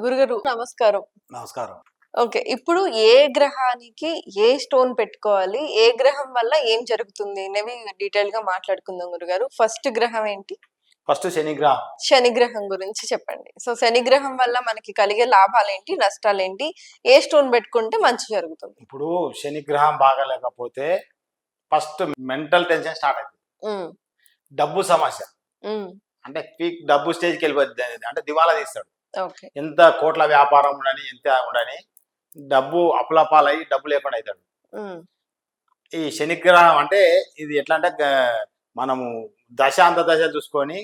గురుగారు నమస్కారం. నమస్కారం. ఓకే. ఇప్పుడు ఏ గ్రహానికి ఏ స్టోన్ పెట్టుకోవాలి? ఏ గ్రహం వల్ల ఏం జరుగుతుంది అనేవి డీటెయిల్‌గా మాట్లాడుకుందాం గురుగారు. ఫస్ట్ గ్రహం ఏంటి? ఫస్ట్ శనిగ్రహం. శని గ్రహం గురించి చెప్పండి. సో, శని గ్రహం వల్ల మనకి కలిగే లాభాలేంటి? నష్టాలేంటి? ఏ స్టోన్ పెట్టుకుంటే మంచి జరుగుతుంది? ఇప్పుడు శనిగ్రహం బాగా లేకపోతే ఫస్ట్ మెంటల్ టెన్షన్ స్టార్ట్ అవుతుంది. హ్మ్. డబ్బు సమస్య. హ్మ్. అంటే పీక్ డబ్బు స్టేజ్కి వెళ్ళిపోద్ది. అంటే దివాలా తీస్తాడు. ఓకే. ఎంత కోట్ల వ్యాపారం ఉండని ఎంత ఉండని డబ్బు అప్పులపాలై డబ్బు లేకుండా అవుతాడు. హ్మ్. ఈ శనిగ్రహం అంటే ఇది ఎట్లా అంటే మనము దశాంత దశ చూసుకొని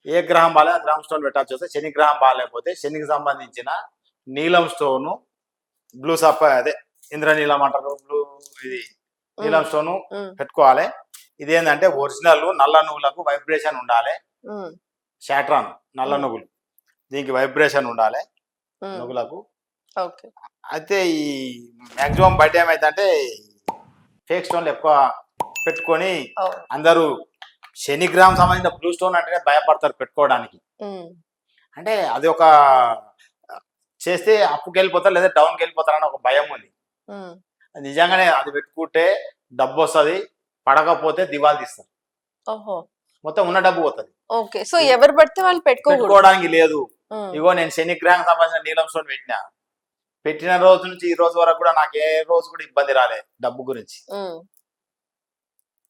ఏ గ్రహం బాలే ఆ గ్రహం స్టోన్ పెట్టాల్సి వస్తే శనిగ్రహం బాగాలేకపోతే శనికి సంబంధించిన నీలం స్టోను బ్లూ అదే ఇంద్రనీలం అంటారు. బ్లూ ఇది నీలం స్టోను హ్మ్. పెట్టుకోవాలి. ఇదేంటంటే ఒరిజినల్ నల్ల నువ్వులకు వైబ్రేషన్ ఉండాలి. హ్మ్. శాట్రాన్ నల్ల నువ్వులు దీనికి వైబ్రేషన్ ఉండాలి హ్మ్. నువ్వులకు. ఓకే. అయితే ఈ మ్యాక్సిమం బయట ఏమైందంటే ఫేక్ స్టోన్లు ఎక్కువ పెట్టుకొని అవును. అందరూ శనిగ్రహం సంబంధించిన బ్లూ స్టోన్ అంటేనే భయపడతారు పెట్టుకోవడానికి. హ్మ్. అంటే అది ఒక చేస్తే అప్పుకి వెళ్ళిపోతారు లేదా డౌన్కి వెళ్ళిపోతారు అని ఒక భయం ఉంది. హ్మ్. నిజంగానే అది పెట్టుకుంటే డబ్బు వస్తుంది, పడకపోతే దివాలా తీస్తారు, ఓహో! మొత్తం ఉన్న డబ్బు పోతుంది. ఓకే. సో, ఎవరు పడితే వాళ్ళు పెట్టుకోకూడదు. పెట్టుకోవడానికి లేదు. హ్మ్. ఇగో నేను శనిగ్రహం సంబంధించిన నీలం స్టోన్ పెట్టిన రోజు నుంచి ఈ రోజు వరకు కూడా నాకు ఏ రోజు కూడా ఇబ్బంది రాలే డబ్బు గురించి. హ్మ్.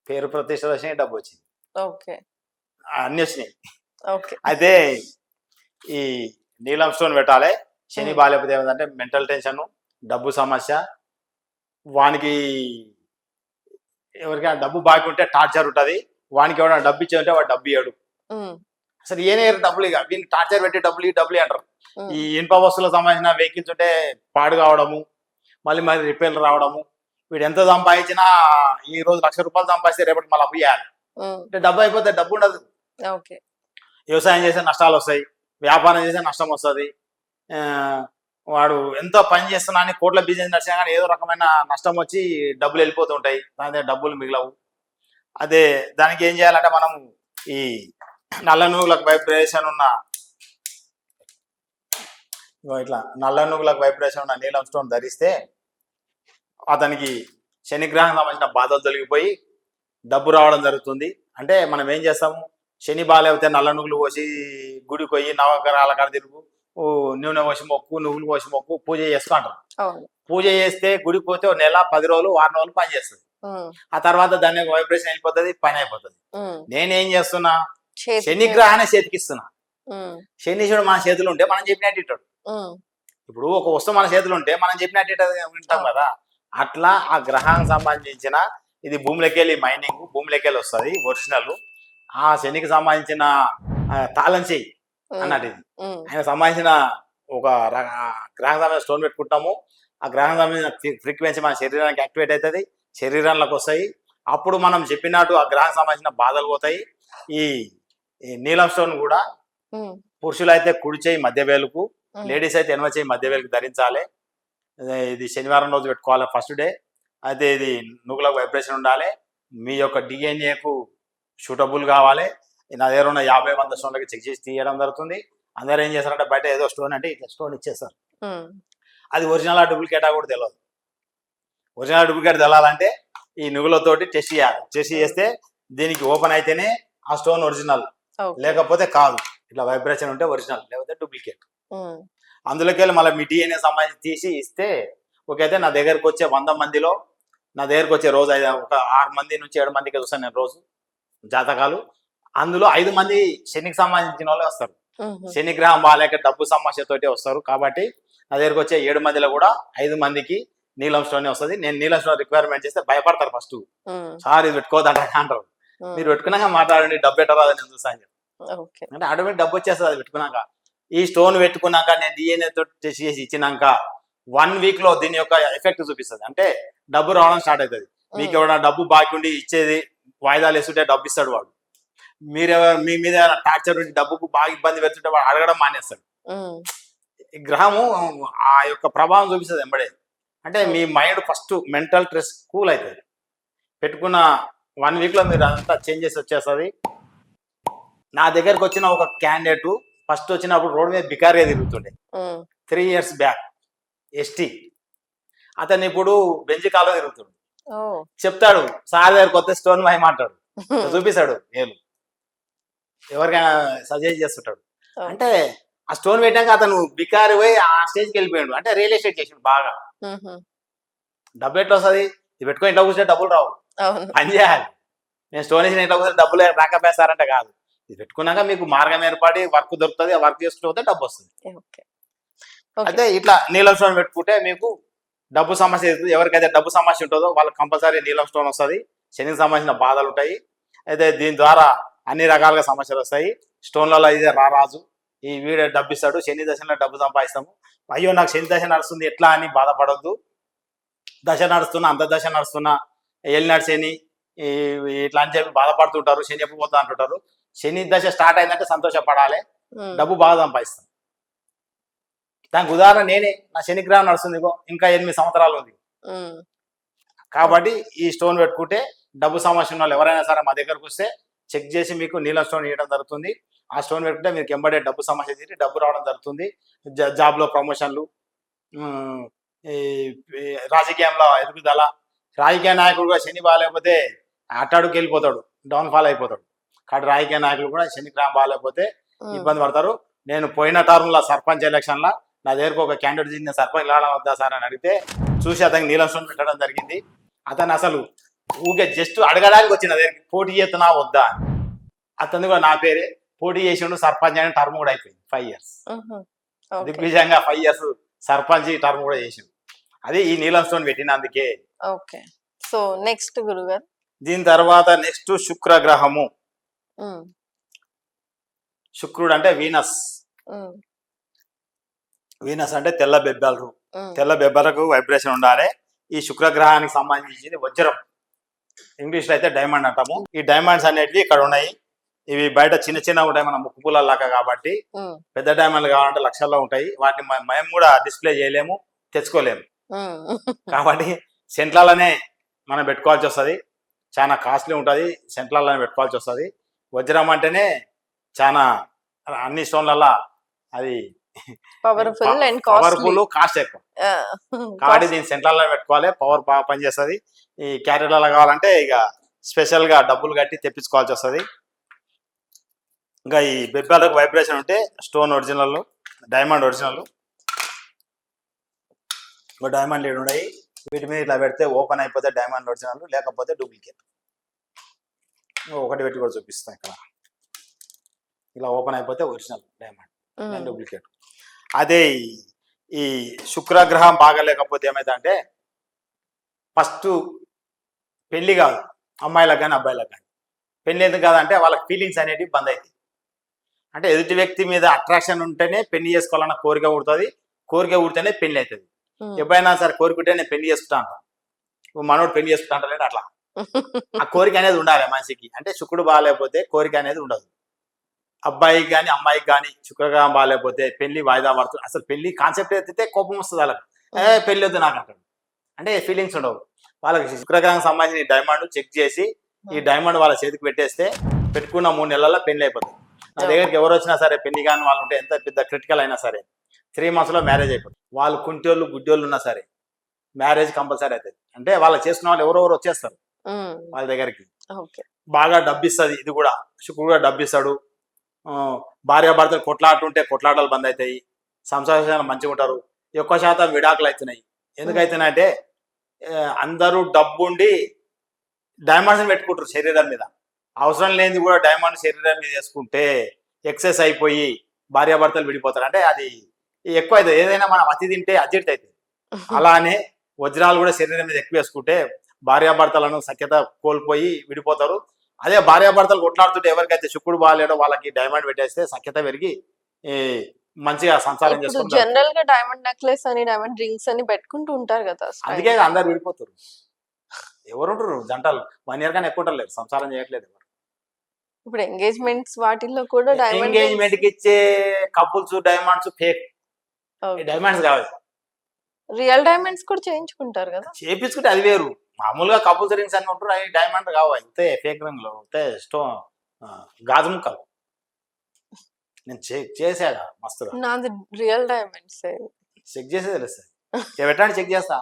పేరు ప్రతిష్టలు వచ్చినాయి, డబ్బు వచ్చింది, ఓకే. అన్ని వచ్చినాయి. ఓకే. అయితే ఈ నీలం స్టోన్ పెట్టాలి. శని హ్మ్. బాలేకపోతే ఏమంటే మెంటల్ టెన్షన్, డబ్బు సమస్య, వానికి ఎవరికైనా డబ్బు బాకీ ఉంటే టార్చర్ ఉంటుంది. వానికి ఎవరైనా డబ్బు ఇచ్చేదంటే వాడు డబ్బు ఇయ్యడు. హ్మ్. అసలు ఏనే డబ్బులు ఇక వీళ్ళు టార్చర్ పెట్టి డబ్బులు అంటారు. హ్మ్. ఈ ఇనుప వస్తువులకు సంబంధించిన వెహికల్స్ ఉంటే పాడు కావడము, మళ్ళీ రిపేర్లు రావడము. వీడు ఎంత సంపాదించినా ఈ రోజు ₹1,00,000 సంపాదిస్తే రేపటి మళ్ళీ అప్పు చేయాలి. హ్మ్. అంటే డబ్బు అయిపోతే డబ్బు ఉండదు. ఓకే. వ్యవసాయం చేసే నష్టాలు వస్తాయి, వ్యాపారం చేసే నష్టం వస్తుంది. వాడు ఎంతో పని చేస్తున్నా అని కోట్ల బిజినెస్ నడిచినా కానీ ఏదో రకమైన నష్టం వచ్చి డబ్బులు వెళ్ళిపోతూ ఉంటాయి, దాని దగ్గర డబ్బులు మిగలవు. అదే దానికి ఏం చేయాలంటే మనం ఈ నల్ల నువ్వులకు వైబ్రేషన్ ఉన్న ఇట్లా నల్ల నువ్వులకు వైబ్రేషన్ ఉన్న నీలం స్టోన్ ధరిస్తే అతనికి శనిగ్రహం సంబంధించిన బాధలు తొలగిపోయి డబ్బు రావడం జరుగుతుంది. అంటే మనం ఏం చేస్తాము, శని బాలేకపోతే నల్ల నువ్వులు పోసి గుడికి పోయి నవగ్రహాల కాడ తిరుగు, నూనె పోసి మొక్కు, నువ్వులు పోసి మొక్కు, పూజ చేసుకో అంటారు. అవును. పూజ చేస్తే గుడికి పోతే ఒక నెల 10 రోజులు వారం రోజులు పని చేస్తుంది. హ్మ్. ఆ తర్వాత దాని వైబ్రేషన్ వెళ్ళిపోతుంది, పని అయిపోతుంది. హ్మ్. నేనేం చేస్తున్నా, చేతికి శనిగ్రహాన్ని చేతికిస్తున్నా. హ్మ్. శనీశ్వరుడు మన చేతులు ఉంటే మనం చెప్పినట్టు ఇట్టాడు. హ్మ్. ఇప్పుడు ఒక వస్తువు మన చేతులు ఉంటే మనం చెప్పినట్టు వింటాం కదా. అట్లా ఆ గ్రహానికి సంబంధించిన ఇది భూమిలోకి వెళ్ళి మైనింగ్, భూమిలోకి వెళ్ళి వస్తుంది ఒరిజినల్. ఆ శనికి సంబంధించిన తాళం చెయ్యి అన్నట్టు ఇది. హ్మ్. ఆయన సంబంధించిన ఒక గ్రహం సంబంధించిన స్టోన్ పెట్టుకుంటాము. ఆ గ్రహం సంబంధించిన ఫ్రీక్వెన్సీ మన శరీరానికి యాక్టివేట్ అవుతుంది, శరీరంలోకి వస్తాయి. అప్పుడు మనం చెప్పినట్టు ఆ గ్రహం సంబంధించిన బాధలు పోతాయి. ఈ నీలం స్టోన్ కూడా హ్మ్. పురుషులు అయితే కుడి చేయి మధ్య వేలుకు, హ్మ్. లేడీస్ అయితే ఎడమ చేయి మధ్య వేలుకు ధరించాలి. ఇది శనివారం రోజు పెట్టుకోవాలి ఫస్ట్ డే. అయితే ఇది నువ్వులకు వైబ్రేషన్ ఉండాలి, మీ యొక్క డిఎన్ఏకు సూటబుల్ కావాలి. నా దగ్గర ఉన్న 50-100 స్టోన్లకి చెక్ చేసి తీయడం జరుగుతుంది. అందరూ ఏం చేస్తారంటే బయట ఏదో స్టోన్ అంటే ఇట్లా స్టోన్ ఇచ్చేస్తారు. హ్మ్. అది ఒరిజినల్ డూప్లికేటా కూడా తెలియదు. ఒరిజినల్ డూప్లికేట్ తెలాలంటే ఈ నువ్వులతోటి టెస్ట్ చేయాలి. టెస్ట్ చేస్తే దీనికి ఓపెన్ అయితేనే ఆ స్టోన్ ఒరిజినల్, ఓకే. లేకపోతే కాదు. ఇట్లా వైబ్రేషన్ ఉంటే ఒరిజినల్, లేకపోతే డూప్లికేట్. హ్మ్. అందులోకి వెళ్ళి మళ్ళీ మీ డిఎన్ఏ సంబంధించి తీసి ఇస్తే ఓకే. అయితే నా దగ్గరకు వచ్చే 100 మందిలో నా దగ్గరకు వచ్చే రోజు ఒక 6 మంది నుంచి 7 మందికి చూస్తాను నేను రోజు జాతకాలు. అందులో 5 మంది శనికి సంబంధించిన వాళ్ళే వస్తారు. హుహు. శనిగ్రహం బాలేక డబ్బు సమస్యతోటి వస్తారు. కాబట్టి నా దగ్గరకు వచ్చే 7 మందిలో కూడా 5 మందికి నీలం స్టోన్ వస్తుంది. నేను నీలం స్టోన్ రిక్వైర్మెంట్ చేస్తే భయపడతారు ఫస్ట్. హ్మ్. సార్ ఇది పెట్టుకోవద్దంట అంటారు. హ్మ్. మీరు పెట్టుకున్నాక మాట్లాడండి, డబ్బు పెట్టరాదని నేను చూస్తాను. ఓకే. అంటే ఆటోమేటిక్ డబ్బు వచ్చేస్తుంది అది పెట్టుకున్నాక. ఈ స్టోన్ పెట్టుకున్నాక నేను డిఎన్ఏ తోటి టెస్ట్ చేసి ఇచ్చినాక 1 వీక్ లో దీని యొక్క ఎఫెక్ట్ చూపిస్తుంది. అంటే డబ్బు రావడం స్టార్ట్ అవుతుంది. మీకు ఎవరైనా డబ్బు బాకీ ఉండి ఇచ్చేది వాయిదాలు వేస్తుంటే డబ్బు ఇస్తాడు వాడు. మీ మీద టార్చర్ ఉండి డబ్బుకు బాగా ఇబ్బంది పెడుతుంటే వాడు అడగడం మానేస్తాడు. హ్మ్. ఈ గ్రహము ఆ యొక్క ప్రభావం చూపిస్తుంది ఎంబడే. అంటే మీ mind first mental stress cool అవుతుంది. పెట్టుకున్న 1 వీక్ లో మీరు అంతా చేంజెస్ వచ్చేస్తుంది. నా దగ్గరకు వచ్చిన ఒక క్యాండిడేట్ ఫస్ట్ వచ్చినప్పుడు రోడ్డు మీద బికారిగా తిరుగుతుండే. హ్మ్. 3 years బ్యాక్ ఎస్టీ. అతను ఇప్పుడు బెంచ్ కాలో తిరుగుతాడు. ఓ చెప్తాడు సార్ దగ్గర కొత్త స్టోన్ మాయమంటాడు, చూపిస్తాడు ఏలు, ఎవరికైనా సజెస్ట్ చేస్తుంటాడు. అంటే ఆ స్టోన్ పెట్టాక అతను బికారి పోయి ఆ స్టేజ్కి వెళ్ళిపోయాడు. అంటే రియల్ ఎస్టేట్ చేసిండు బాగా. డబ్బు ఎట్లా వస్తుంది? ఇది పెట్టుకొని ఇంట్లో కూర్చొని డబ్బులు రావు, అవును. పని చేయాలి. నేను స్టోన్ వేసిన ఇంట్లో కూర్చొని డబ్బులు రాకపోయేస్తారంటే కాదు, ఇది పెట్టుకున్నాక మీకు మార్గం ఏర్పడి వర్క్ దొరుకుతుంది, ఆ వర్క్ చేసుకుంటూ పోతే డబ్బు వస్తుంది. ఓకే. అయితే ఇట్లా నీలం స్టోన్ పెట్టుకుంటే మీకు డబ్బు సమస్య అవుతుంది. ఎవరికైతే డబ్బు సమస్య ఉంటుందో వాళ్ళకి కంపల్సరీ నీలం స్టోన్ వస్తుంది. శనికి సంబంధించిన బాధలు ఉంటాయి. అయితే దీని ద్వారా అన్ని రకాలుగా సమస్యలు వస్తాయి. స్టోన్లలో ఇదే రారాజు, ఈ వీడే డబ్బు ఇస్తాడు, శని దశలో డబ్బు సంపాదిస్తాము. అయ్యో నాకు శని దశ నడుస్తుంది ఎట్లా అని బాధపడొద్దు. దశ నడుస్తున్నా, అంత దశ నడుస్తున్నా, ఏలినాడు శని ఇట్లా అని చెప్పి బాధపడుతుంటారు. శని ఎప్పుడు పోతా అంటుంటారు. శని దశ స్టార్ట్ అయిందంటే సంతోషపడాలి, డబ్బు బాగా సంపాదిస్తాం. దానికి ఉదాహరణ నేనే. నా శనిగ్రహం నడుస్తుంది, ఇంకా 8 సంవత్సరాలు ఉంది. కాబట్టి ఈ స్టోన్ పెట్టుకుంటే డబ్బు సమస్య ఉన్న వాళ్ళు ఎవరైనా సరే మా దగ్గరకు వస్తే చెక్ చేసి మీకు నీలం స్టోన్ ఇవ్వడం జరుగుతుంది. ఆ స్టోన్ పెట్టుకుంటే మీకు ఎంబడే డబ్బు సమస్య తీరి డబ్బు రావడం జరుగుతుంది. జాబ్లో ప్రమోషన్లు, ఈ రాజకీయంలో ఎదుగుదల. రాజకీయ నాయకుడు కూడా శని బాగాలేకపోతే అట్టాడుకి వెళ్ళిపోతాడు, డౌన్ఫాల్ అయిపోతాడు. కాబట్టి రాజకీయ నాయకులు కూడా శని గ్రహం బాగాలేకపోతే ఇబ్బంది పడతారు. నేను పోయిన టర్మ్లో సర్పంచ్ ఎలక్షన్లో నా దగ్గరకు ఒక క్యాండిడేట్ నేను సర్పంచ్ రావడం వద్దా సార్ అని అడిగితే చూసి అతనికి నీలం స్టోన్ పెట్టడం జరిగింది. అతను అసలు ఊగే జస్ట్ అడగడానికి వచ్చిన దగ్గరికి పోటీ చేస్తున్నా వద్దా అని. అతను కూడా నా పేరే పోటీ చేసిండు, సర్పంచ్ అని టర్మ్ కూడా అయిపోయింది 5 years. దిగ్విజయంగా 5 years సర్పంచ్ టర్మ్ కూడా చేసిండు. అది ఈ నీలం స్టోన్ పెట్టినందుకే. ఓకే. సో నెక్స్ట్ గురుగారు, దీని తర్వాత నెక్స్ట్ శుక్రగ్రహము. శుక్రుడు అంటే వీనస్. వీనస్ అంటే తెల్ల బెబ్బలు. తెల్ల బెబ్బలకు వైబ్రేషన్ ఉండాలి. ఈ శుక్రగ్రహానికి సంబంధించింది వజ్రం, ఇంగ్లీష్లో అయితే డైమండ్ అంటాము. ఈ డైమండ్స్ అనేటివి ఇక్కడ ఉన్నాయి. ఇవి బయట చిన్న చిన్నగా ఉంటాయి, మన ముక్కు పుల్లలాగా. కాబట్టి పెద్ద డైమండ్లు కావాలంటే లక్షల్లో ఉంటాయి. వాటిని మేము కూడా డిస్ప్లే చేయలేము, తెచ్చుకోలేము. కాబట్టి సెంట్లలోనే మనం పెట్టుకోవాల్సి వస్తుంది. చాలా కాస్ట్లీ ఉంటుంది, సెంట్లలోనే పెట్టుకోవాల్సి వస్తుంది. వజ్రం అంటేనే చాలా అన్ని స్టోన్లలో అది పవర్ఫుల్ అండ్ పవర్ఫుల్, కాస్ట్ ఎక్కువ. కాబట్టి దీన్ని సెంట్రల్లో పెట్టుకోవాలి, పవర్ బాగా పనిచేస్తుంది. ఈ క్యారెట్లలో కావాలంటే ఇక స్పెషల్ గా డబ్బులు కట్టి తెప్పించుకోవాల్సి వస్తుంది. ఇంకా ఈ బెబ్బలకు వైబ్రేషన్ ఉంటే stone original, diamond original. Diamond lead ఉన్నాయి. వీటి మీద ఇట్లా పెడితే ఓపెన్ అయిపోతే డైమండ్ ఒరిజినల్, లేకపోతే డూప్లికేట్. ఒకటి పెట్టి కూడా చూపిస్తాం ఇక్కడ. ఇలా ఓపెన్ అయిపోతే ఒరిజినల్ డైమండ్, డూప్లికేట్. అదే ఈ శుక్రగ్రహం బాగాలేకపోతే ఏమైందంటే ఫస్ట్ పెళ్లి కాదు, అమ్మాయిలకు కానీ అబ్బాయిలకు కానీ. పెళ్లి ఎందుకు కాదంటే వాళ్ళకి ఫీలింగ్స్ అనేటివి బంద్ అవుతాయి. అంటే ఎదుటి వ్యక్తి మీద అట్రాక్షన్ ఉంటేనే పెళ్లి చేసుకోవాలన్న కోరిక పుడుతుంది, కోరిక పుడితేనే పెళ్లి అవుతుంది. ఎప్పుడైనా సరే కోరుకుంటే నేను పెళ్లి చేసుకుంటా అంటాను, మనోడు పెళ్లి చేసుకుంటా అంటలేడు. అట్లా ఆ కోరిక అనేది ఉండాలి మనిషికి. అంటే శుక్రుడు బాగాలేకపోతే కోరిక అనేది ఉండదు. అబ్బాయికి కానీ అమ్మాయికి కానీ శుక్రగ్రహం బాగాలేకపోతే పెళ్లి వాయిదా పడుతుంది. అసలు పెళ్లి కాన్సెప్ట్ ఎత్తితే కోపం వస్తుంది వాళ్ళకి. పెళ్లి వద్దు నాకు అంటాడు. అంటే ఫీలింగ్స్ ఉండవు వాళ్ళకి. శుక్రగ్రహం సంబంధించిన డైమండ్ చెక్ చేసి ఈ డైమండ్ వాళ్ళ చేతికి పెట్టేస్తే పెట్టుకున్న 3 నెలల్లో పెళ్లి అయిపోతుంది. నా దగ్గరికి ఎవరు వచ్చినా సరే పెళ్లి కానీ వాళ్ళు ఉంటే ఎంత పెద్ద క్రిటికల్ అయినా సరే 3 months మ్యారేజ్ అయిపోతుంది. వాళ్ళు కుంటోళ్ళు గుడ్డోళ్ళు ఉన్నా సరే మ్యారేజ్ కంపల్సరీ అవుతుంది. అంటే వాళ్ళు చేసుకున్న వాళ్ళు ఎవరెవరు వచ్చేస్తారు వాళ్ళ దగ్గరికి. బాగా డబ్బిస్తుంది. ఇది కూడా శుక్రుడు కూడా డబ్బిస్తాడు. భార్యాభర్తలు కొట్లాడుతుంటే కొట్లాటలు బంద్ అవుతాయి. సంసారాలు మంచిగా ఉంటారు. ఎక్కువ శాతం విడాకులు అవుతున్నాయి. ఎందుకైతున్నాయంటే అందరూ డబ్బుండి డైమండ్స్ పెట్టుకుంటారు శరీరం మీద. అవసరం లేనిది కూడా డైమండ్ శరీరం మీద వేసుకుంటే ఎక్సెస్ అయిపోయి భార్యాభర్తలు విడిపోతారు. అంటే అది ఎక్కువ అవుతుంది. ఏదైనా మనం అతి తింటే అజెక్ట్ అవుతుంది. అలానే వజ్రాలు కూడా శరీరం మీద ఎక్కువ వేసుకుంటే భార్యాభర్తలను సఖ్యత కోల్పోయి విడిపోతారు. అదే భార్యాభర్తలు కొట్లాడుతుంటే ఎవరికైతే శుక్రుడు బాగాలేడో వాళ్ళకి డైమండ్ పెట్టేస్తే సఖ్యత పెరిగి మంచిగా సంసారం చేసుకుంటారు. జనరల్ గా డైమండ్ నెక్లెస్ అని డైమండ్ రింగ్స్ అని పెట్టుకుంటూ ఉంటారు కదా, అందుకే అందరు విడిపోతారు. ఎవరుంటారు జంటలు 1 year కానీ ఎక్కువ ఉంటారు, సంసారం చేయట్లేదు. ఇప్పుడు ఎంగేజ్మెంట్స్ వాటిల్లో కూడా డైమండ్ ఎంగేజ్మెంట్ కి ఇచ్చే కపుల్స్ డైమండ్స్ ఫేక్ డైమండ్స్ కావాలి. రియల్ డైమండ్స్ కూడా చేయించుకుంటారు కదా, చేపించుకుంటే అది వేరు. మామూలుగా కపుల్స్ రింగ్స్ అన్ని ఉంటారు, అవి డైమండ్ కావు. అయితే ఫేక్ రింగ్ లో అయితే స్టోన్ గాజు ముక్కలు. నేను చేసాగా మస్తుగా. నాది రియల్ డైమండ్స్. చెక్ చేస్తే తెలుస్తుంది. ఇక పెట్టండి, చెక్ చేస్తా.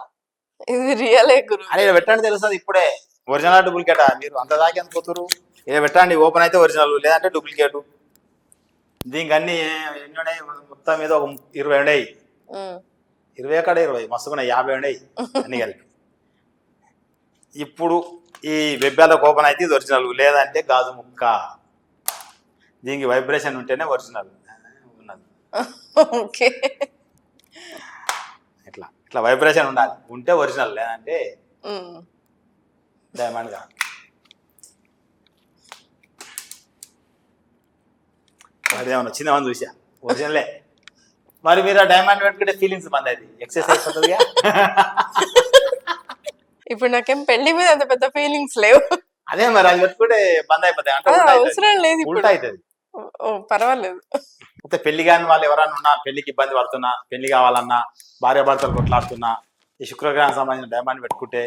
ఇది రియలే గురు. అరే ఇక పెట్టండి తెలుస్తుంది ఇప్పుడే. ఒరిజినల్ డూప్లికేటా మీరు అంత దాకా ఎంత పోతురు? ఇక పెట్టండి, ఓపెన్ అయితే ఒరిజినల్, లేదంటే డూప్లికేట్. దీనికి అన్ని ఎన్ని ఉన్నాయి మొత్తం మీద ఒక 20 ఉన్నాయి. 20 ఎక్కడ 20 మస్తుకున్నాయి, 50 ఉన్నాయి అన్ని కలిపి. ఇప్పుడు ఈ వెబ్బాలకు ఓపెన్ అయితే ఇది ఒరిజినల్, లేదంటే గాజు ముక్క. దీనికి వైబ్రేషన్ ఉంటేనే ఒరిజినల్ ఉన్నది. ఓకే. ఇట్లా ఇట్లా వైబ్రేషన్ ఉండాలి, ఉంటే ఒరిజినల్, లేదంటే డైమండ్ కాదు. అదేమన్నా చిన్నమని చూసా ఒరిజినలే. మరి మీరు ఆ డైమండ్ పెట్టుకుంటే ఫీలింగ్స్ మంది అది ఎక్సర్సైజ్ అవుతుందిగా. ఇప్పుడు నాకేం పెళ్లి మీద అంత పెద్ద ఫీలింగ్స్ లేవు. అదే మరి అది పెట్టుకుంటే బంద్ అయిపోతాయి అంటే అవసరం లేదు, ఉల్టా అవుతుంది. పర్వాలేదు. అయితే పెళ్లి కాని వాళ్ళు ఎవరన్నా ఉన్నా, పెళ్లికి ఇబ్బంది పడుతున్నా, పెళ్లి కావాలన్నా, భార్య భర్తలు కొట్లాడుతున్నా, ఈ శుక్రగ్రహానికి సంబంధించిన డైమండ్ పెట్టుకుంటే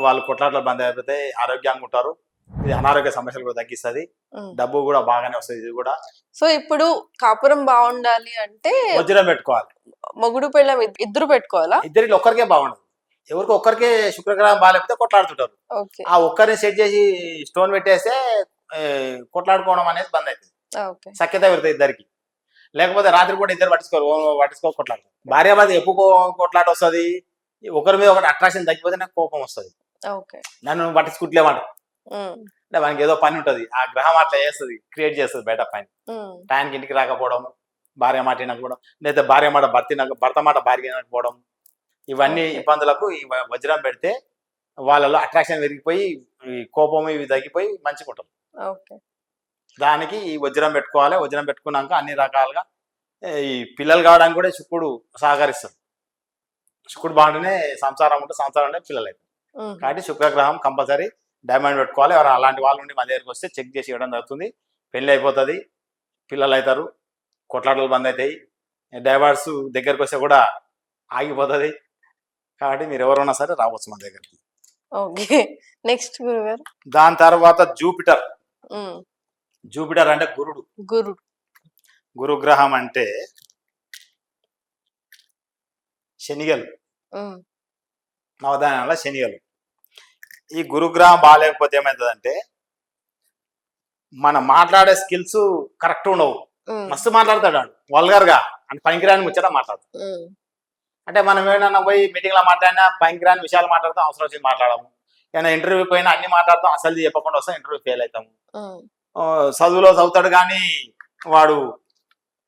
వాళ్ళు కొట్లాటలు బంద్ అయిపోతే ఆరోగ్యంగా ఉంటారు. ఇది అనారోగ్య సమస్యలు కూడా తగ్గిస్తుంది, డబ్బు కూడా బాగానే వస్తుంది. ఇది కూడా సో ఇప్పుడు కాపురం బాగుండాలి అంటే వజ్రం పెట్టుకోవాలి. మొగుడు పెళ్ళం ఇద్దరు పెట్టుకోవాలా? ఇద్దరికి ఒక్కరికే బాగుండదు, ఎవరికి ఒక్కరికే శుక్రగ్రహం బాగాలేకపోతే కొట్లాడుతుంటారు. ఆ ఒక్కరిని సెట్ చేసి స్టోన్ పెట్టేస్తే కొట్లాడుకోవడం అనేది బంద్ అవుతుంది, సఖ్యత పెడుతుంది ఇద్దరికి. లేకపోతే రాత్రి పూట ఇద్దరు పట్టించుకో కొట్లాడతారు. భార్య భర్త ఎప్పుడు కొట్లాట వస్తుంది, ఒకరి మీద ఒకటి అట్రాక్షన్ తగ్గిపోతే నాకు కోపం వస్తుంది, నన్ను పట్టించుకుంటలేమంటారు. అంటే మనకి ఏదో పని ఉంటుంది, ఆ గ్రహం అట్లా చేస్తుంది, క్రియేట్ చేస్తుంది బయట పని. టైంకి ఇంటికి రాకపోవడం, భార్య మాట వినకపోవడం, లేదా భార్య మాట భర్త మాట భార్య వినకపోవడం, ఇవన్నీ ఇబ్బందులకు ఈ వజ్రం పెడితే వాళ్ళలో అట్రాక్షన్ పెరిగిపోయి ఈ కోపం ఇవి తగ్గిపోయి మంచిగా ఉంటుంది. దానికి ఈ వజ్రం పెట్టుకోవాలి. వజ్రం పెట్టుకున్నాక అన్ని రకాలుగా ఈ పిల్లలు కావడానికి కూడా శుక్రుడు సహకరిస్తాడు. శుక్రుడు బాగుంటేనే సంసారం ఉంటే, సంసారం అంటే పిల్లలు అవుతారు. కాబట్టి శుక్రగ్రహం కంపల్సరీ డైమండ్ పెట్టుకోవాలి. ఎవరు అలాంటి వాళ్ళు ఉండి మన దగ్గరికి వస్తే చెక్ చేసి ఇవ్వడం జరుగుతుంది. పెళ్ళి అయిపోతుంది, పిల్లలు అవుతారు, కొట్లాటలు బంద్ అవుతాయి, డైవర్స్ దగ్గరికి వస్తే కూడా ఆగిపోతుంది. కాబట్టి మీరు ఎవరున్నా సరే రావచ్చు మన దగ్గరికి. నెక్స్ట్ గురుగారు, దాని తర్వాత జూపిటర్. జూపిటర్ అంటే గురుడు. గురుగ్రహం అంటే శనిగలు, నవధాన్యాల శనిగలు. ఈ గురుగ్రహం బాగాలేకపోతే ఏమవుతుందంటే మన మాట్లాడే స్కిల్స్ కరెక్ట్ ఉండవు. మస్తు మాట్లాడతాడు వల్గర్గా, అంటే పనికిరాని ముచ్చట మాట్లాడతాడు. అంటే మనం ఏమైనా పోయి మీటింగ్లో మాట్లాడినా పనికిరాని విషయాలు మాట్లాడతాం, అవసరం వచ్చి మాట్లాడము. ఏమైనా ఇంటర్వ్యూ పోయినా అన్ని మాట్లాడతాం, అసలు చెప్పకుండా వస్తాం, ఇంటర్వ్యూ ఫెయిల్ అవుతాము. చదువులో చదువుతాడు కానీ వాడు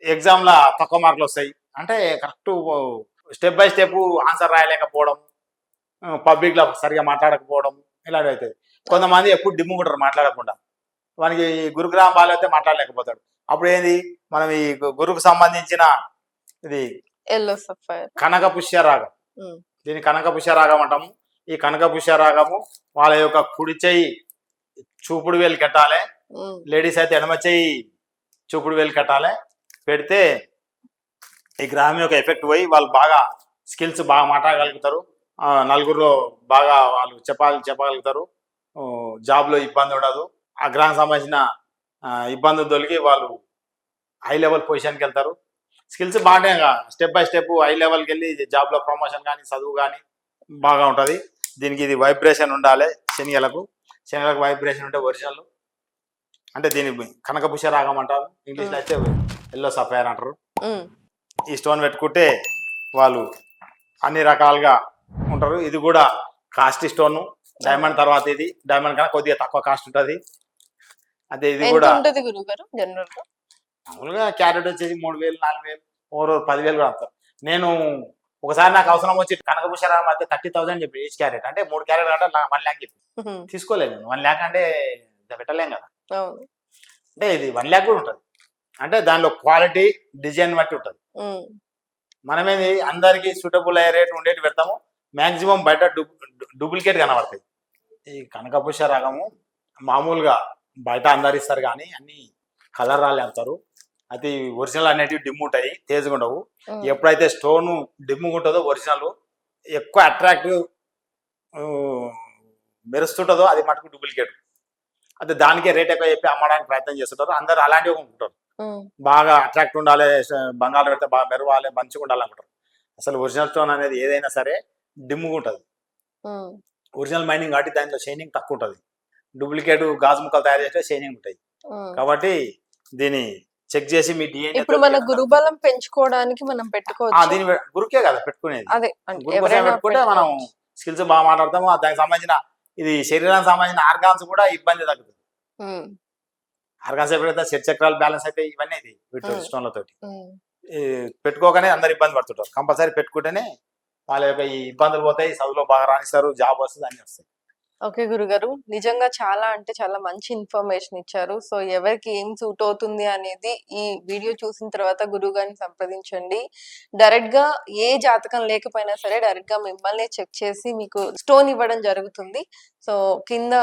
ఎగ్జామ్లో తక్కువ మార్కులు వస్తాయి. అంటే correct step by step answer రాయలేకపోవడం, పబ్లిక్లో సరిగా మాట్లాడకపోవడం ఇలాంటివి అవుతుంది. కొంతమంది ఎప్పుడు డిమ్ముకుంటారు మాట్లాడకుండా, వానికి గురుగ్రహం బాగాలేకపోతే మాట్లాడలేకపోతాడు. అప్పుడు ఏంది, మనం ఈ గురుకు సంబంధించిన ఇది కనక పుష్యరాగం, దీన్ని కనక పుష్యరాగం అంటాము. ఈ కనక పుష్యరాగము వాళ్ళ యొక్క కుడి చెయ్యి చూపుడు వేలు కట్టాలి, లేడీస్ అయితే ఎడమ చెయ్యి చూపుడు వేలు కట్టాలి. పెడితే ఈ గ్రహం యొక్క ఎఫెక్ట్ పోయి వాళ్ళు బాగా స్కిల్స్ బాగా మాట్లాడగలుగుతారు, నలుగురిలో బాగా వాళ్ళు చెప్పగలుగుతారు, జాబ్లో ఇబ్బంది ఉండదు. ఆ గ్రహం సంబంధించిన ఇబ్బందులు తొలగి వాళ్ళు హై లెవెల్ పొజిషన్కి వెళ్తారు. స్కిల్స్ బాగానే స్టెప్ బై స్టెప్ హై లెవెల్కి వెళ్ళి జాబ్లో ప్రమోషన్ కానీ చదువు కానీ బాగా ఉంటుంది. దీనికి ఇది వైబ్రేషన్ ఉండాలి. శనిగలకు వైబ్రేషన్ ఉంటే ఒరిజినల్. అంటే దీని కనకపుష్య రాగం అంటారు, ఇంగ్లీష్లో అయితే ఎల్లో సఫైర్ అంటారు. ఈ స్టోన్ పెట్టుకుంటే వాళ్ళు అన్ని రకాలుగా ఉంటారు. ఇది కూడా కాస్ట్ స్టోన్, డైమండ్ తర్వాత ఇది డైమండ్ కన్నా కొద్దిగా తక్కువ కాస్ట్ ఉంటుంది. అదే ఇది కూడా మామూలుగా క్యారెట్ వచ్చేసి 3,000 4,000 ఓరో 10,000 కూడా అంటారు. నేను ఒకసారి నాకు అవసరం వచ్చి కనకపుష్య రాగం అయితే 30,000 చెప్పి ఈచ్ క్యారెట్, అంటే 3 క్యారెట్ అంటే 1 lakh చెప్పి తీసుకోలేదు. నేను 1 lakh అంటే పెట్టలేం కదా. అంటే ఇది 1 lakh కూడా ఉంటుంది. అంటే దానిలో క్వాలిటీ డిజైన్ బట్టి ఉంటుంది. మనమేది అందరికి సూటబుల్ అయ్యే రేట్ ఉండేది పెడతాము, మ్యాక్సిమం బయట డూప్లికేట్ కనబడతాయి. ఈ కనకపుష్య రాగము మామూలుగా బయట అందరు ఇస్తారు కానీ అన్ని కలర్ రాలే అంటారు. అది ఒరిజినల్ అనేటివి డిమ్ ఉంటాయి, తేజగా ఉండవు. ఎప్పుడైతే స్టోన్ డిమ్గా ఉంటుందో ఒరిజినల్ ఎక్కువ అట్రాక్టివ్ మెరుస్తుంటుందో అది మటుకు డూప్లికేట్. అయితే దానికే రేట్ ఎక్కువ చెప్పి అమ్మడానికి ప్రయత్నం చేస్తుంటారు. అందరు అలాంటివి ఉంటారు, బాగా అట్రాక్ట్ ఉండాలి, బంగారం పెడితే బాగా మెరవాలి, మంచిగా ఉండాలనుకుంటారు. అసలు ఒరిజినల్ స్టోన్ అనేది ఏదైనా సరే డిమ్ముగా ఉంటుంది. ఉమ్, ఒరిజినల్ మైనింగ్ కాబట్టి దానిలో షైనింగ్ తక్కువ ఉంటుంది. డూప్లికేట్ గాజు ముక్కలు తయారు చేస్తే షైనింగ్ ఉంటాయి. ఉమ్. కాబట్టి దీన్ని చెక్ చేసి మీ డిఎన్ఏ ఇప్పుడు మన గురుబలం పెంచుకోవడానికి మనం పెట్టుకోవచ్చు. దీని గురుకే కదా పెట్టుకునేది. అదే అంటే గురు కోసం ఎవరైనా పెట్టుకుంటే మనం స్కిల్స్ బాగా మాట్లాడతాము. దానికి సంబంధించిన ఇది శరీరానికి సంబంధించిన ఆర్గాన్స్ కూడా ఇబ్బంది తగ్గుతుంది. ఉమ్, ఆర్గాన్స్ ఎప్పుడైతే శరీర చక్రాలు బ్యాలెన్స్ అయితే ఇవన్నీ ఇది వీటి స్టోన్లతోటి ఉమ్. పెట్టుకోగానే అందరు ఇబ్బంది పడుతుంటారు. కంపల్సరీ పెట్టుకుంటేనే వాళ్ళ యొక్క ఈ ఇబ్బందులు పోతాయి, చదువులో బాగా రాణిస్తారు, జాబ్ వస్తుంది, అన్ని వస్తాయి. ఓకే గురుగారు, నిజంగా చాలా అంటే చాలా మంచి ఇన్ఫర్మేషన్ ఇచ్చారు. సో ఎవరికి ఏం సూట్ అవుతుంది అనేది ఈ వీడియో చూసిన తర్వాత గురువు గారిని సంప్రదించండి. డైరెక్ట్ గా ఏ జాతకం లేకపోయినా సరే డైరెక్ట్ గా మిమ్మల్ని చెక్ చేసి మీకు స్టోన్ ఇవ్వడం జరుగుతుంది. సో కింద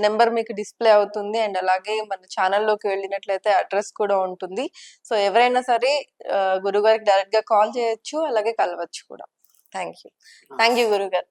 నెంబర్ మీకు డిస్ప్లే అవుతుంది అండ్ అలాగే మన ఛానల్లోకి వెళ్ళినట్లయితే అడ్రస్ కూడా ఉంటుంది. సో ఎవరైనా సరే గురుగారికి డైరెక్ట్ గా కాల్ చేయొచ్చు, అలాగే కలవచ్చు కూడా. థ్యాంక్ యూ గురుగారు.